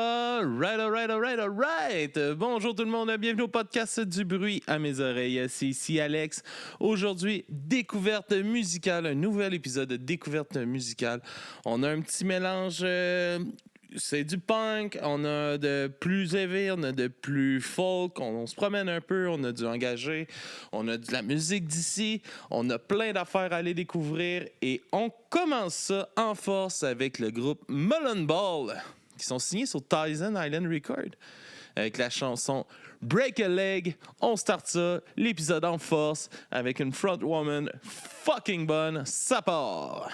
Alright. Bonjour tout le monde, bienvenue au podcast du bruit à mes oreilles. C'est ici Alex. Aujourd'hui, découverte musicale, un nouvel épisode de découverte musicale. On a un petit mélange, c'est du punk, on a de plus heavy, on a de plus folk, on se promène un peu, on a du engagé, on a de la musique d'ici, on a plein d'affaires à aller découvrir et on commence ça en force avec le groupe Mullen Ball, qui sont signés sur Thousand Island Records, avec la chanson Break a Leg. On start ça, l'épisode en force, avec une frontwoman fucking bonne. Ça part!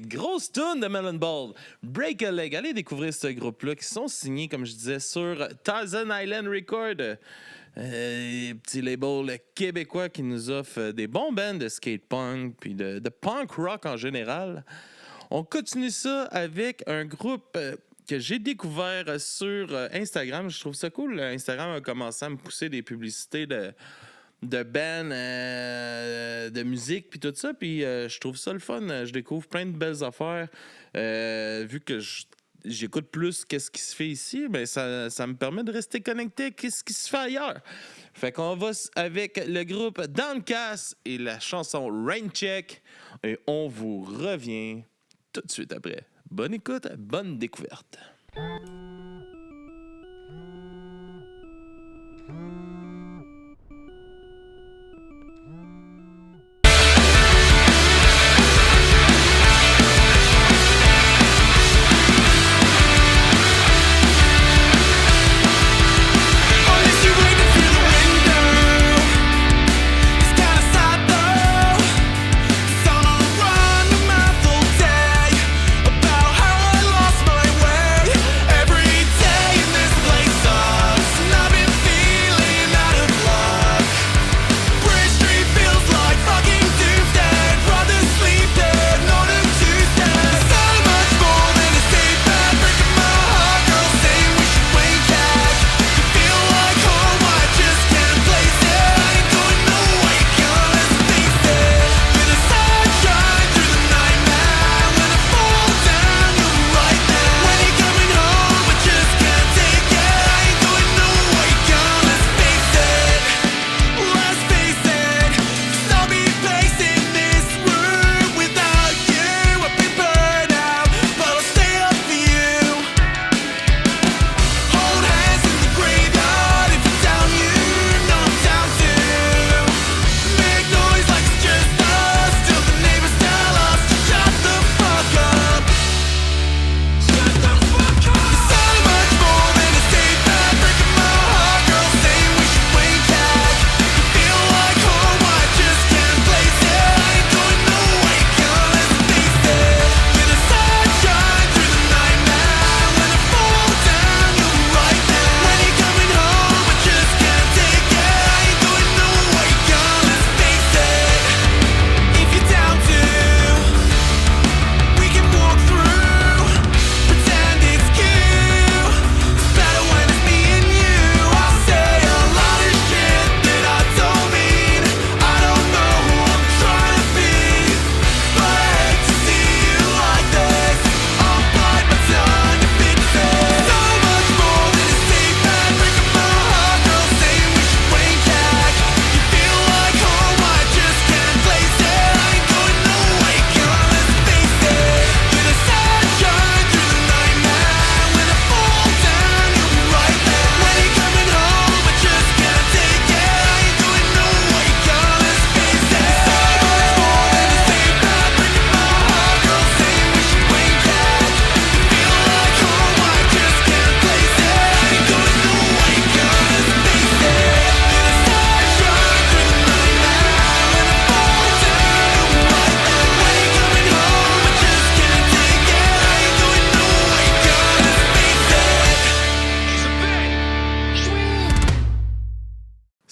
Grosse tune de Mullen Ball, Break a Leg. Allez découvrir ce groupe-là qui sont signés, comme je disais, sur Thousand Island Records. Petit label québécois qui nous offre des bons bands de skate punk puis de punk rock en général. On continue ça avec un groupe que j'ai découvert sur Instagram. Je trouve ça cool. Instagram a commencé à me pousser des publicités de bands de musique puis tout ça, puis je trouve ça le fun. Je découvre plein de belles affaires. Vu que j'écoute plus qu'est-ce qui se fait ici, ben ça me permet de rester connecté à ce qui se fait ailleurs. Fait qu'on va avec le groupe Downcast et la chanson Rain Check, et on vous revient tout de suite après. Bonne écoute, bonne découverte. Every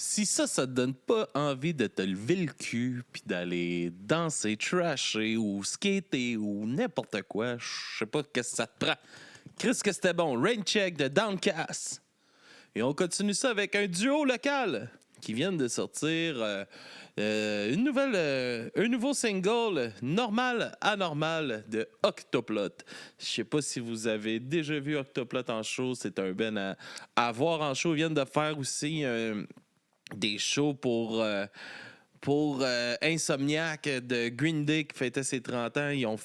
Si ça te donne pas envie de te lever le cul puis d'aller danser, trasher ou skater ou n'importe quoi, je sais pas qu'est-ce que ça te prend. Chris, que c'était bon. Rain Check de Downcast. Et on continue ça avec un duo local qui vient de sortir un nouveau single, Normal Anormal, de Octoplot. Je sais pas si vous avez déjà vu Octoplot en show. C'est un ben à voir en show. Ils viennent de faire aussi des shows pour Insomniac de Green Day qui fêtait ses 30 ans. Ils ont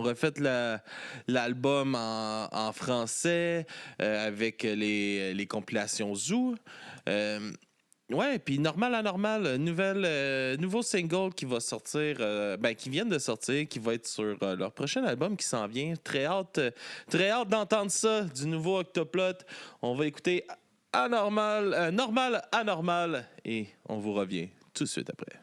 refait l'album en français avec les compilations Zoo. Ouais, puis Normal Anormal, nouveau single qui va sortir, qui viennent de sortir, qui va être sur leur prochain album qui s'en vient. Très hâte d'entendre ça du nouveau Octoplot. On va écouter Normal Anormal et on vous revient tout de suite après.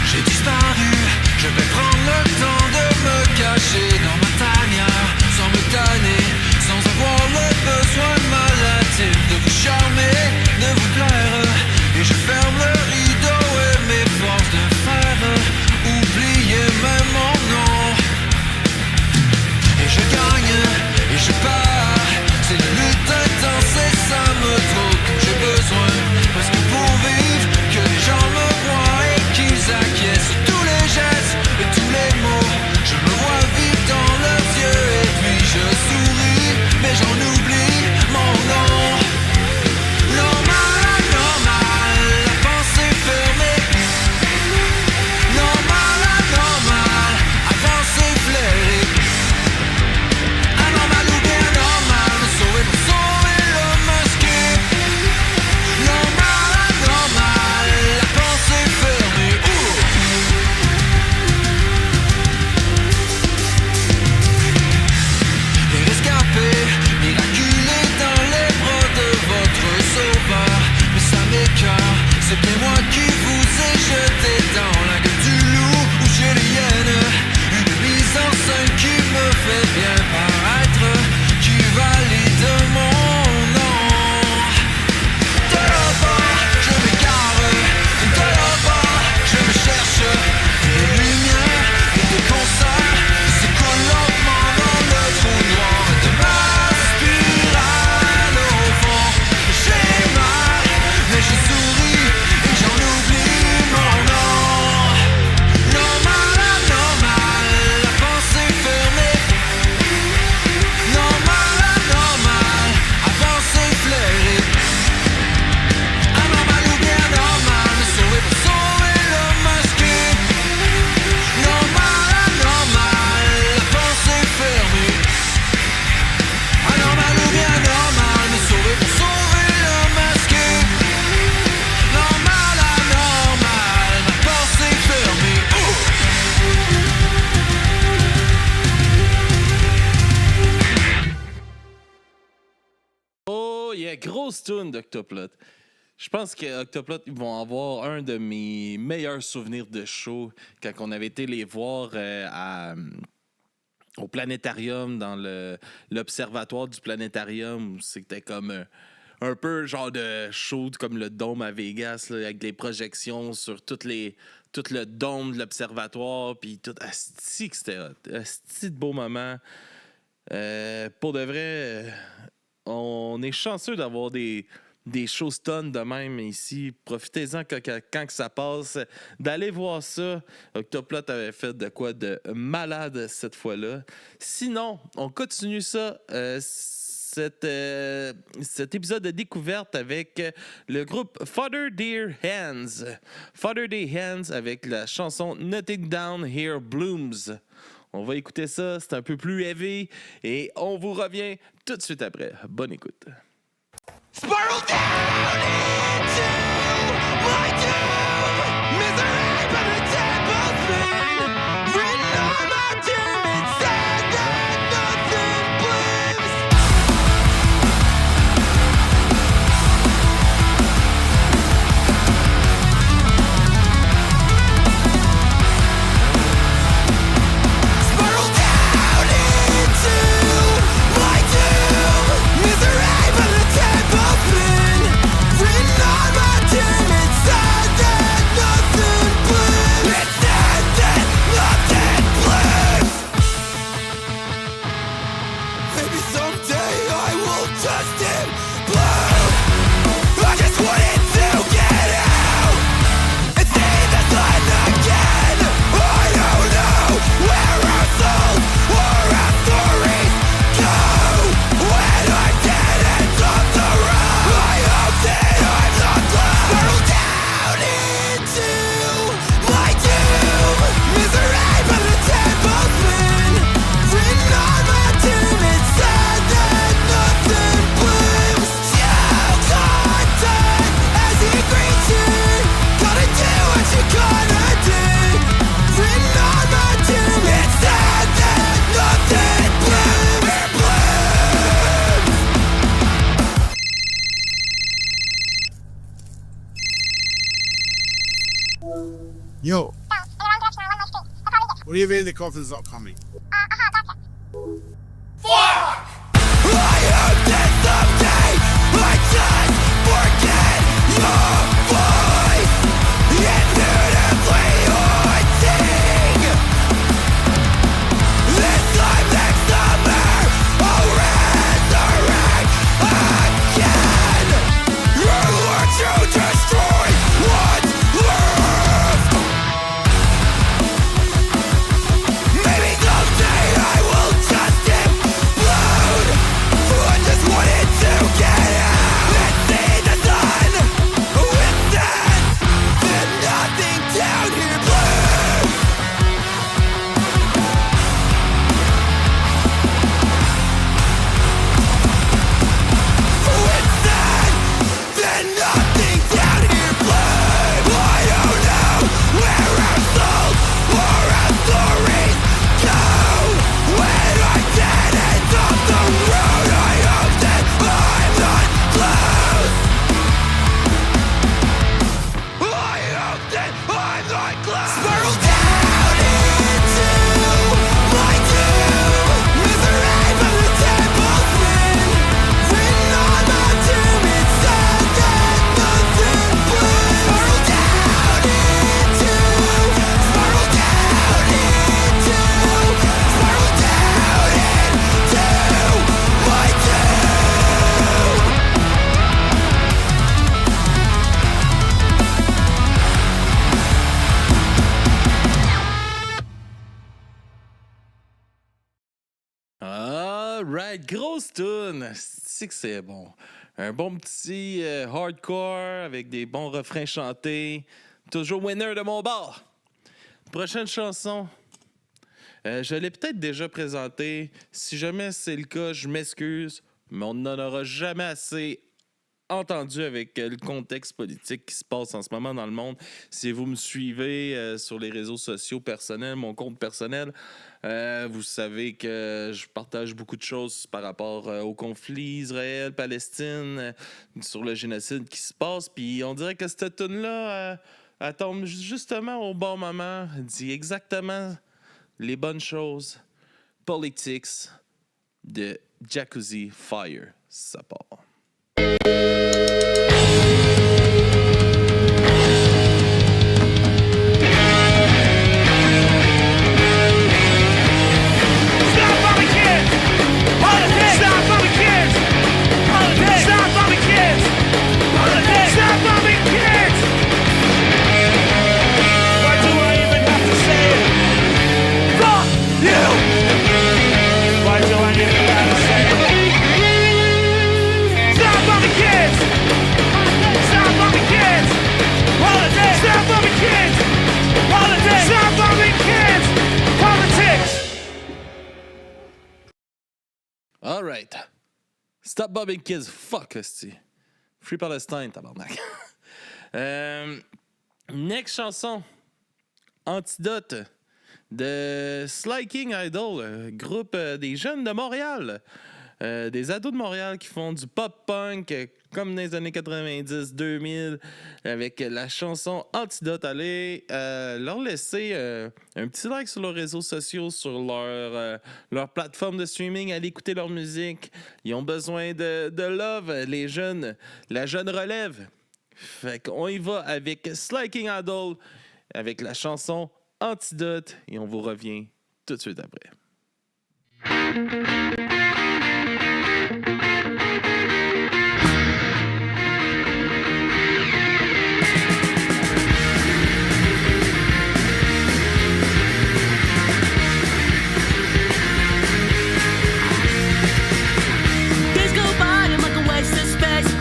J'ai disparu, je vais prendre le temps de me cacher dans ma tanière, sans me tanner, sans avoir le besoin maladif de vous charmer, de vous plaire, et je ferme le rideau et mes forces de fer, oubliez même mon nom, et je gagne, et je pars, c'est une lutte intense et ça me trouble, j'ai besoin, parce que pour vivre, que les gens me voient et qu'ils acquiescent tous les gestes et tous les mots, je me vois vivre dans leurs yeux et puis je souris, mais j'en oublie mon nom. Normal, anormal, la pensée fermée. Normal, anormal, avancée flairée. Anormal ou bien normal, me sauver pour sauver le masqué. Normal, anormal, la pensée fermée. Les rescapés, miraculés dans les bras de votre sauveur. Mais ça m'écoeure, c'est bien moi qui vous ai jeté dans la gueule du loup ou chez les hyènes. Une mise en scène qui me fait bien paraître, qui valide mon nom. De là-bas, je m'égare, de là-bas, je me cherche. Des lumières et des concerts qui s'écoulent lentement dans le trou noir de ma spirale au fond. J'ai mal, mais je souris et j'en oublie mon nom. Normal, anormal, la pensée fermée. Normal, anormal, avancée flairée. Anormal ou bien normal, me sauver pour sauver le masqué. Normal, anormal, la pensée fermée. Anormal ou bien normal, me sauver pour sauver le masqué. Normal, anormal, ma pensée fermée. Oh yeah, grosse tune d'Octoplot. Je pense que Octoplot, ils vont avoir un de mes meilleurs souvenirs de show quand on avait été les voir au planétarium, dans l'observatoire du planétarium, où c'était comme un peu genre de show comme le dôme à Vegas, là, avec des projections sur tout le dôme de l'observatoire, puis tout. Asti que c'était hot. Asti de beau moment. Pour de vrai, on est chanceux d'avoir des shows stun de même ici. Profitez-en quand que ça passe. D'aller voir ça. Octoplot avait fait de quoi de malade cette fois-là. Sinon, on continue ça. Cet épisode de découverte avec le groupe Father Dear Hands. Father Dear Hands avec la chanson Nothing Down Here Blooms. On va écouter ça, c'est un peu plus heavy et on vous revient tout de suite après. Bonne écoute. Spiral down into my doom. Misery by the tablespoon. Written on my tomb inside that nothing blooms. What do you mean the coffin's not coming? Alright, grosse tune. C'est que c'est bon. Un bon petit hardcore avec des bons refrains chantés. Toujours winner de mon bord. Prochaine chanson. Je l'ai peut-être déjà présentée. Si jamais c'est le cas, je m'excuse, mais on n'en aura jamais assez entendu avec le contexte politique qui se passe en ce moment dans le monde. Si vous me suivez sur les réseaux sociaux personnels, mon compte personnel, vous savez que je partage beaucoup de choses par rapport au conflit Israël-Palestine, sur le génocide qui se passe. Puis on dirait que cette tune-là, elle tombe justement au bon moment, elle dit exactement les bonnes choses. Politics de Jacuzzi Fire, ça part. All right. Stop bobbing kids. Fuck, esti. Free Palestine, tabarnak. Next chanson. Antidote de Sly King Idol, groupe des jeunes de Montréal. Des ados de Montréal qui font du pop-punk comme dans les années 90-2000 avec la chanson Antidote. Allez leur laisser un petit like sur leurs réseaux sociaux, sur leur plateforme de streaming. Allez écouter leur musique. Ils ont besoin de love, les jeunes, la jeune relève. Fait qu'on y va avec Sly King Idol avec la chanson Antidote et on vous revient tout de suite après.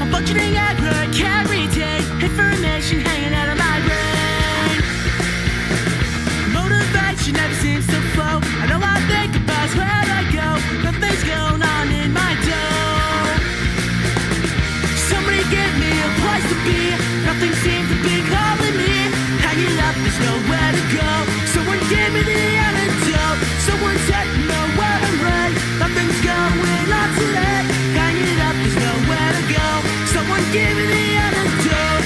Functioning at work every day, information hanging out of my brain. Motivation never seems to flow. I know I think about where I go. Nothing's going on in my dough. Somebody give me a place to be. Nothing seems to be calling me. Hanging up, there's nowhere to go. Someone give me the antidote. Someone let me know where I'm right. Nothing's going on today. Hanging up, there's nowhere to go. Someone give me the antidote.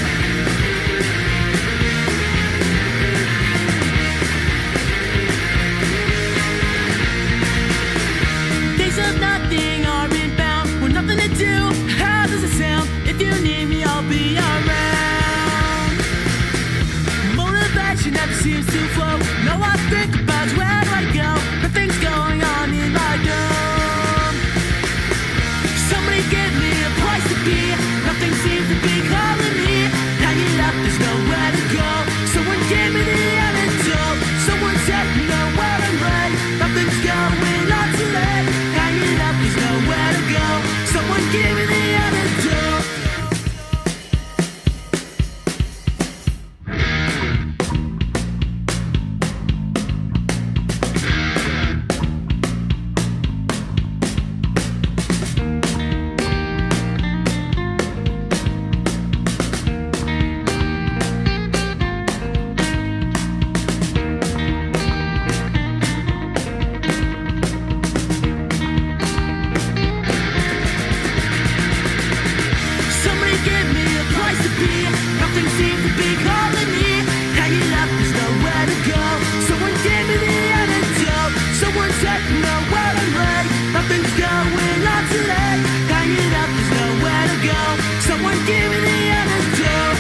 nothing, nowhere to lay. Nothing's going on today. Hanging out, there's nowhere to go. Someone give me the antidote.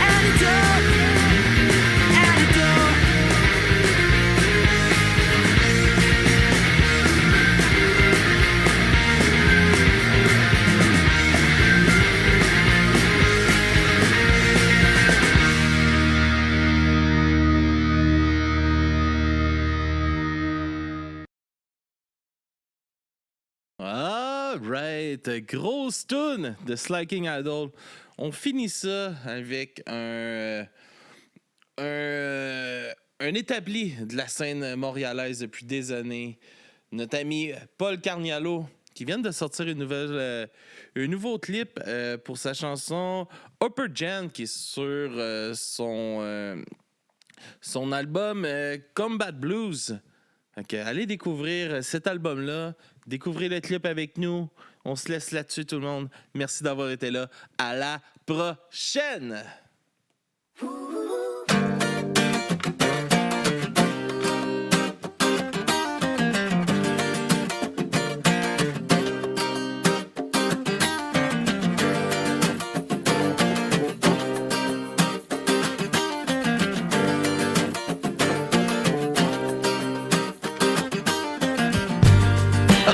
Antidote. Antidote. Alright, grosse tune de Slaking Idol. On finit ça avec un établi de la scène montréalaise depuis des années, notre ami Paul Carniello, qui vient de sortir un nouveau clip pour sa chanson Upper Gen, qui est sur son album Combat Blues. Donc, allez découvrir cet album-là. Découvrez le clip avec nous. On se laisse là-dessus, tout le monde. Merci d'avoir été là. À la prochaine!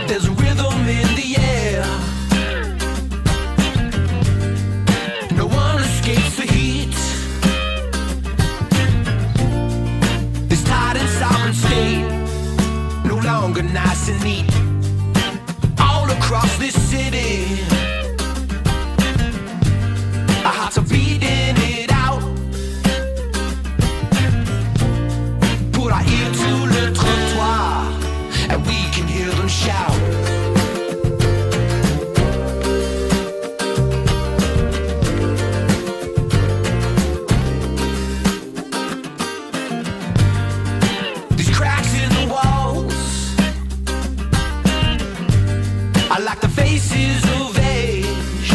There's a rhythm in the air. No one escapes the heat. This tight and sovereign state, no longer nice and neat. All across this city, our hearts are beating it out. Put our ear to le trottoir, and we can hear them shout. These cracks in the walls are like the faces of age.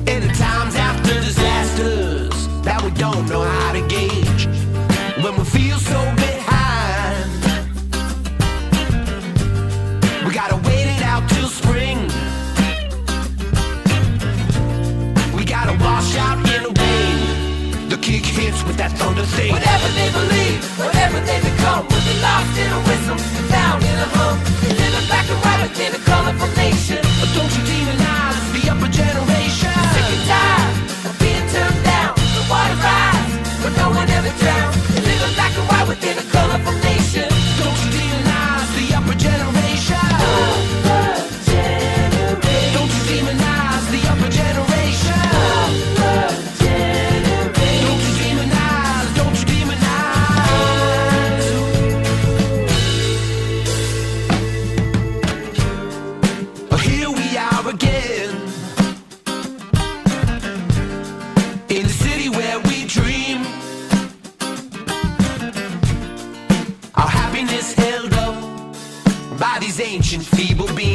In the times after disasters that we don't know how to gauge. When we feel so behind, we gotta wait it out till spring. We gotta wash out in the rain. The kick hits with that thunder thing. Whatever they believe, whatever they become, we'll be lost in a whistle, down in a hum. In a black and white, within a colorful nation. But don't you demonize the upper generation. Sick and tired of being turned down. The water rise, but no one ever drowns. Live in black and white within a colorful nation. Don't you demonize the upper generation. Don't you demonize the upper generation. Don't you demonize, don't you demonize. Here we are again, in the city where we dream. Our happiness held up by these ancient feeble beings.